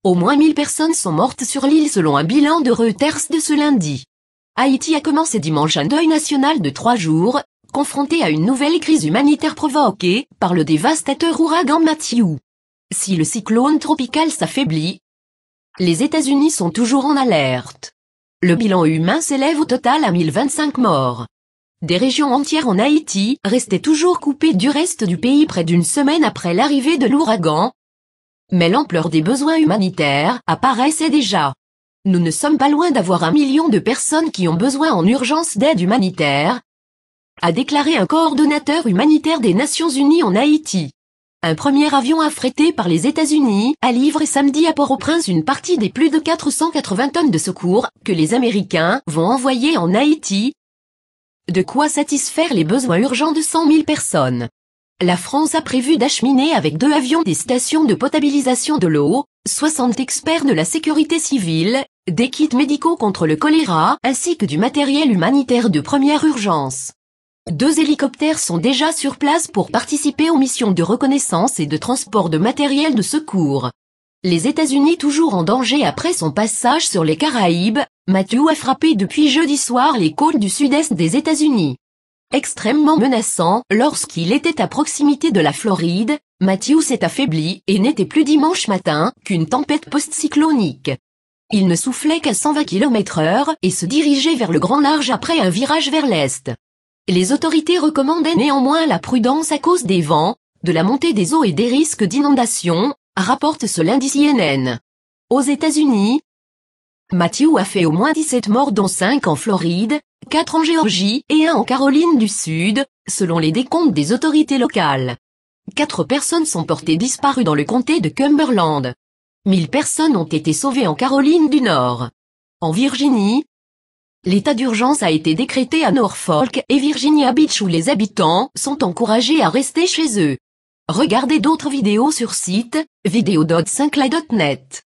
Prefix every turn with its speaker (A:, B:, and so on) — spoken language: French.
A: Au moins 1000 personnes sont mortes sur l'île selon un bilan de Reuters de ce lundi. Haïti a commencé dimanche un deuil national de 3 jours, confronté à une nouvelle crise humanitaire provoquée par le dévastateur ouragan Matthew. Si le cyclone tropical s'affaiblit, les États-Unis sont toujours en alerte. Le bilan humain s'élève au total à 1025 morts. Des régions entières en Haïti restaient toujours coupées du reste du pays près d'une semaine après l'arrivée de l'ouragan. Mais l'ampleur des besoins humanitaires apparaissait déjà. Nous ne sommes pas loin d'avoir 1 million de personnes qui ont besoin en urgence d'aide humanitaire, a déclaré un coordonnateur humanitaire des Nations Unies en Haïti. Un premier avion affrété par les États-Unis a livré samedi à Port-au-Prince une partie des plus de 480 tonnes de secours que les Américains vont envoyer en Haïti. De quoi satisfaire les besoins urgents de 100 000 personnes. La France a prévu d'acheminer avec 2 avions des stations de potabilisation de l'eau, 60 experts de la sécurité civile, des kits médicaux contre le choléra ainsi que du matériel humanitaire de première urgence. 2 hélicoptères sont déjà sur place pour participer aux missions de reconnaissance et de transport de matériel de secours. Les États-Unis toujours en danger après son passage sur les Caraïbes, Matthew a frappé depuis jeudi soir les côtes du sud-est des États-Unis. Extrêmement menaçant lorsqu'il était à proximité de la Floride, Matthew s'est affaibli et n'était plus dimanche matin qu'une tempête post-cyclonique. Il ne soufflait qu'à 120 km/h et se dirigeait vers le grand large après un virage vers l'est. Les autorités recommandaient néanmoins la prudence à cause des vents, de la montée des eaux et des risques d'inondation, rapporte ce lundi CNN. Aux États-Unis, Matthew a fait au moins 17 morts dont 5 en Floride, 4 en Géorgie et 1 en Caroline du Sud, selon les décomptes des autorités locales. 4 personnes sont portées disparues dans le comté de Cumberland. 1000 personnes ont été sauvées en Caroline du Nord. En Virginie, l'état d'urgence a été décrété à Norfolk et Virginia Beach où les habitants sont encouragés à rester chez eux. Regardez d'autres vidéos sur site, vidéo.sinclair.net.